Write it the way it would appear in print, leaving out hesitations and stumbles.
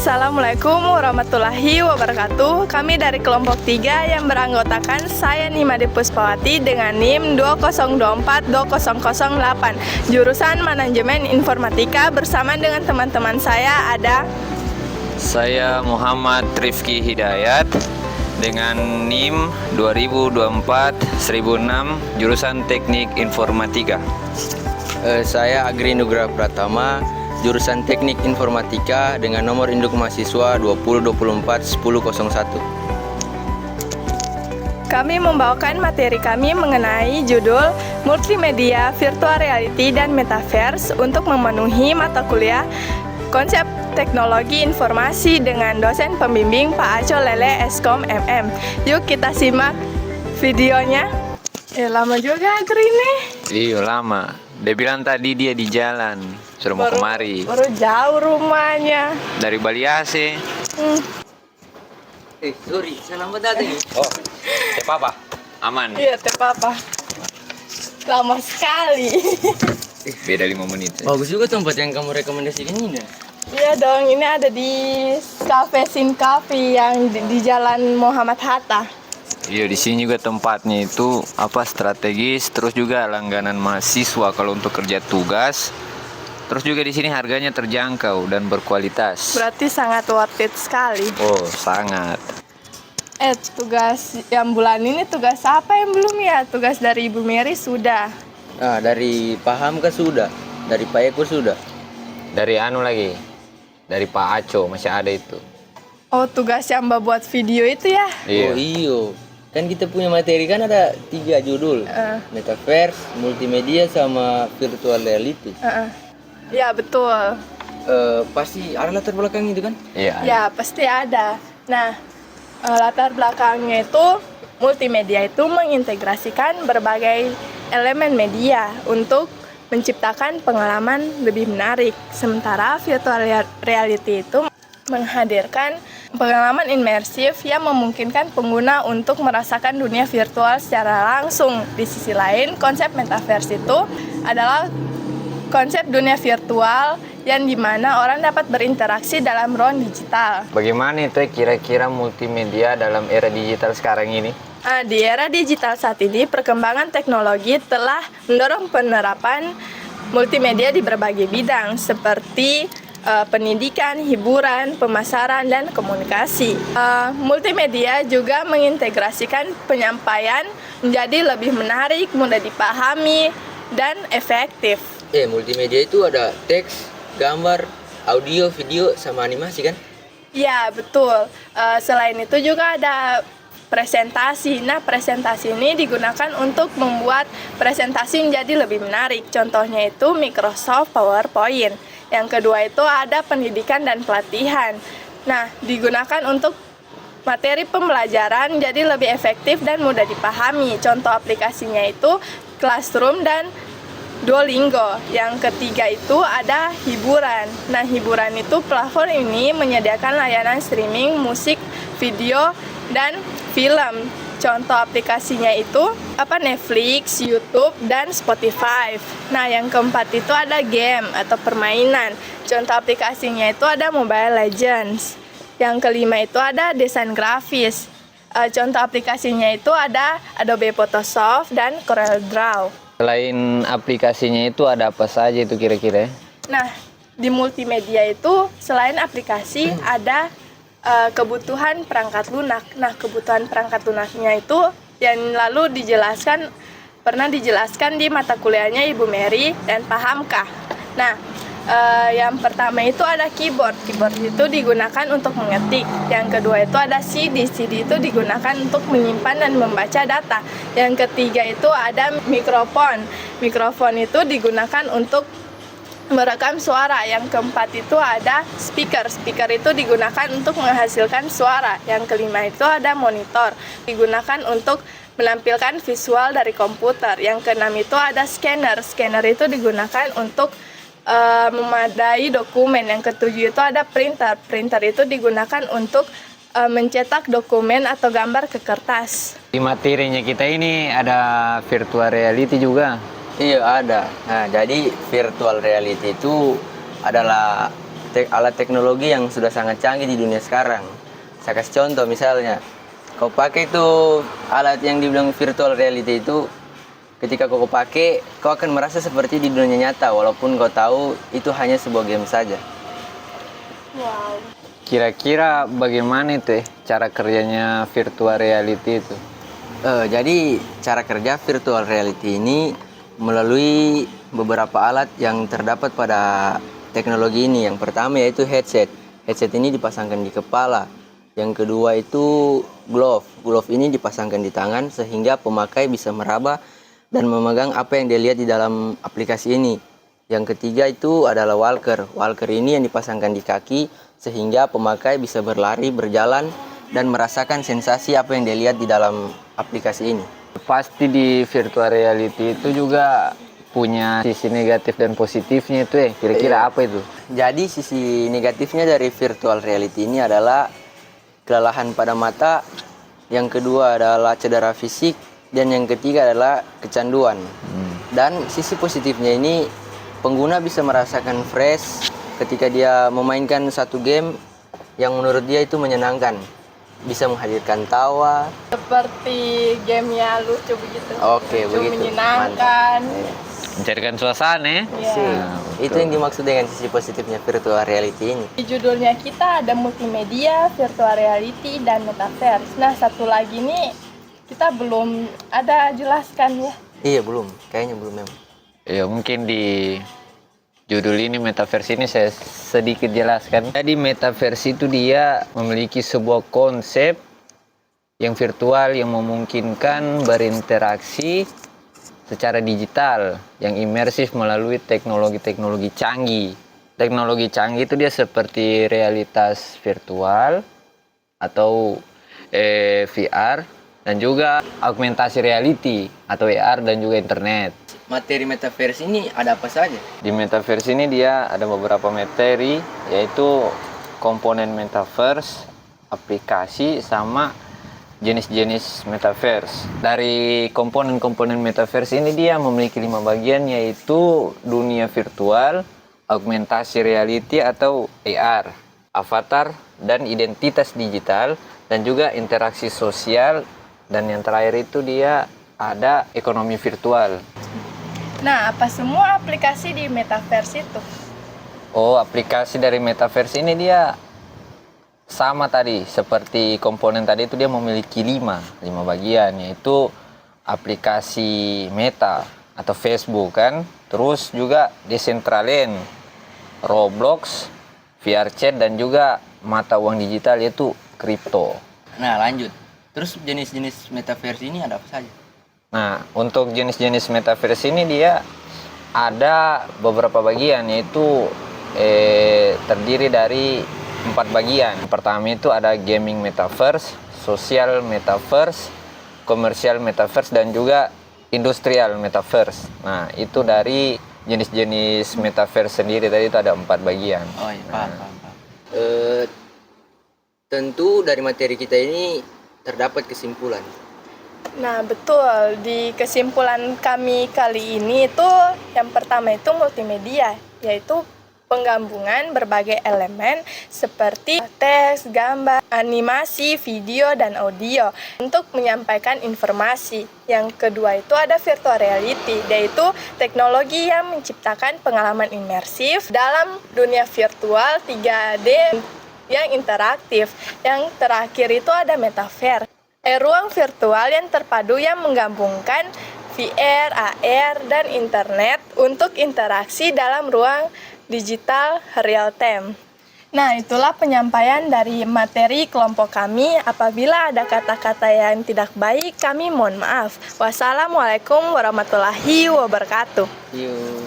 Assalamualaikum warahmatullahi wabarakatuh. Kami dari kelompok 3 yang beranggotakan saya Nimade Puspawati dengan NIM 202420008 jurusan Manajemen Informatika. Bersama dengan teman-teman saya ada Saya Muhammad Rifki Hidayat dengan NIM 2024-1006 jurusan Teknik Informatika. Saya Agri Nugra Pratama, jurusan Teknik Informatika dengan nomor induk mahasiswa 2024-1001. Kami membawakan materi kami mengenai judul Multimedia, Virtual Reality, dan Metaverse untuk memenuhi mata kuliah Konsep Teknologi Informasi dengan dosen pembimbing Pak Aco Lele Eskom MM. Yuk kita simak videonya. Lama juga Agri nih. Iya lama. Dia bilang tadi dia di jalan, suruh mau kemari. Baru jauh rumahnya. Dari Bali AC. Sorry, selamat datang. Oh, apa? Aman. Iya, teh papa. Lama sekali. Beda 5 menit. Bagus juga tempat yang kamu rekomendasikan ini. Iya dong, ini ada di Cafe Sin Cafe yang di Jalan Muhammad Hatta. Iya, di sini juga tempatnya itu strategis, terus juga langganan mahasiswa kalau untuk kerja tugas. Terus juga di sini harganya terjangkau dan berkualitas. Berarti sangat worth it sekali. Oh, sangat. Tugas yang bulan ini tugas apa yang belum ya? Tugas dari Ibu Mary sudah. Nah, dari Pak Hamka sudah, dari Pak Eko sudah. Dari dari Pak Aco masih ada itu. Oh, tugas yang Mbak buat video itu ya? Iya. Oh iyo, kan kita punya materi kan ada 3 judul, Metaverse, Multimedia, sama Virtual Reality. Ya betul. Pasti ada latar belakang itu kan? Iya. Ya pasti ada. Nah, latar belakangnya itu multimedia itu mengintegrasikan berbagai elemen media untuk menciptakan pengalaman lebih menarik. Sementara virtual reality itu menghadirkan pengalaman imersif yang memungkinkan pengguna untuk merasakan dunia virtual secara langsung. Di sisi lain, konsep metaverse itu adalah konsep dunia virtual yang dimana orang dapat berinteraksi dalam ruang digital. Bagaimana itu kira-kira multimedia dalam era digital sekarang ini? Di era digital saat ini, perkembangan teknologi telah mendorong penerapan multimedia di berbagai bidang seperti pendidikan, hiburan, pemasaran, dan komunikasi. Multimedia juga mengintegrasikan penyampaian menjadi lebih menarik, mudah dipahami, dan efektif. Multimedia itu ada teks, gambar, audio, video, sama animasi kan? Ya, betul. Selain itu juga ada presentasi. Nah, presentasi ini digunakan untuk membuat presentasi menjadi lebih menarik. Contohnya itu Microsoft PowerPoint. Yang kedua itu ada pendidikan dan pelatihan. Nah, digunakan untuk materi pembelajaran jadi lebih efektif dan mudah dipahami. Contoh aplikasinya itu Classroom dan Duolingo. Yang ketiga itu ada hiburan. Nah, hiburan itu platform ini menyediakan layanan streaming musik, video, dan film. Contoh aplikasinya itu Netflix, YouTube, dan Spotify. Nah, yang keempat itu ada game atau permainan. Contoh aplikasinya itu ada Mobile Legends. Yang kelima itu ada desain grafis. Contoh aplikasinya itu ada Adobe Photoshop dan CorelDRAW. Selain aplikasinya itu ada apa saja itu kira-kira? Nah, di multimedia itu selain aplikasi ada kebutuhan perangkat lunak. Nah, kebutuhan perangkat lunaknya itu yang lalu pernah dijelaskan di mata kuliahnya Ibu Mary dan Pak Hamka. Nah, yang pertama itu ada keyboard. Keyboard itu digunakan untuk mengetik. Yang kedua itu ada CD. CD itu digunakan untuk menyimpan dan membaca data. Yang ketiga itu ada mikrofon. Mikrofon itu digunakan untuk merekam suara. Yang keempat itu ada speaker. Speaker itu digunakan untuk menghasilkan suara. Yang kelima itu ada monitor. Digunakan untuk menampilkan visual dari komputer. Yang keenam itu ada scanner. Scanner itu digunakan untuk memadai dokumen. Yang ketujuh itu ada printer. Printer itu digunakan untuk mencetak dokumen atau gambar ke kertas. Di materinya kita ini ada virtual reality juga. Iya ada. Nah, jadi virtual reality itu adalah alat teknologi yang sudah sangat canggih di dunia sekarang. Saya kasih contoh misalnya, kau pakai itu alat yang dibilang virtual reality itu, ketika kau pakai, kau akan merasa seperti di dunia nyata walaupun kau tahu itu hanya sebuah game saja. Wow. Kira-kira bagaimana itu cara kerjanya virtual reality itu? Jadi cara kerja virtual reality ini melalui beberapa alat yang terdapat pada teknologi ini. Yang pertama yaitu headset. Headset ini dipasangkan di kepala. Yang kedua itu glove. Glove ini dipasangkan di tangan sehingga pemakai bisa meraba dan memegang apa yang dia lihat di dalam aplikasi ini. Yang ketiga itu adalah walker. Walker ini yang dipasangkan di kaki sehingga pemakai bisa berlari, berjalan, dan merasakan sensasi apa yang dia lihat di dalam aplikasi ini. Pasti di virtual reality itu juga punya sisi negatif dan positifnya itu kira-kira apa itu? Jadi sisi negatifnya dari virtual reality ini adalah kelelahan pada mata, yang kedua adalah cedera fisik, dan yang ketiga adalah kecanduan. Dan sisi positifnya ini, pengguna bisa merasakan fresh ketika dia memainkan satu game yang menurut dia itu menyenangkan. Bisa menghadirkan tawa. Seperti gamenya lucu begitu. Oke, lucu, begitu. menyenangkan. Mencarikan suasana Ya. Itu yang dimaksud dengan sisi positifnya virtual reality ini. Di judulnya kita ada multimedia, virtual reality, dan metaverse. Nah, satu lagi nih kita belum ada jelaskan ya. Iya, belum. Kayaknya belum memang. Ya mungkin di judul ini metaverse ini saya sedikit jelaskan. Jadi metaverse itu dia memiliki sebuah konsep yang virtual yang memungkinkan berinteraksi secara digital yang imersif melalui teknologi-teknologi canggih. Teknologi canggih itu dia seperti realitas virtual atau VR dan juga augmentasi reality atau AR dan juga internet. Materi metaverse ini ada apa saja? Di metaverse ini dia ada beberapa materi, yaitu komponen metaverse, aplikasi, sama jenis-jenis metaverse. Dari komponen-komponen metaverse ini dia memiliki 5 bagian, yaitu dunia virtual, augmentasi reality atau AR, avatar dan identitas digital, dan juga interaksi sosial, dan yang terakhir itu dia ada ekonomi virtual. Nah, apa semua aplikasi di metaverse itu? Oh, aplikasi dari metaverse ini dia sama tadi, seperti komponen tadi itu dia memiliki 5 bagian, yaitu aplikasi Meta atau Facebook kan, terus juga Decentraland, Roblox, VR Chat, dan juga mata uang digital yaitu kripto. Nah, lanjut. Terus jenis-jenis metaverse ini ada apa saja? Nah, untuk jenis-jenis metaverse ini dia ada beberapa bagian, yaitu terdiri dari 4 bagian. Pertama itu ada gaming metaverse, social metaverse, komersial metaverse, dan juga industrial metaverse. Nah, itu dari jenis-jenis metaverse sendiri tadi itu ada 4 bagian. Oh iya, paham. Tentu dari materi kita ini terdapat kesimpulan. Nah, betul. Di kesimpulan kami kali ini itu yang pertama itu multimedia, yaitu penggabungan berbagai elemen seperti teks, gambar, animasi, video, dan audio untuk menyampaikan informasi. Yang kedua itu ada virtual reality, yaitu teknologi yang menciptakan pengalaman imersif dalam dunia virtual 3D yang interaktif. Yang terakhir itu ada metaverse, ruang virtual yang terpadu yang menggabungkan VR, AR, dan internet untuk interaksi dalam ruang digital real time. Nah, itulah penyampaian dari materi kelompok kami. Apabila ada kata-kata yang tidak baik, kami mohon maaf. Wassalamualaikum warahmatullahi wabarakatuh. Yuk.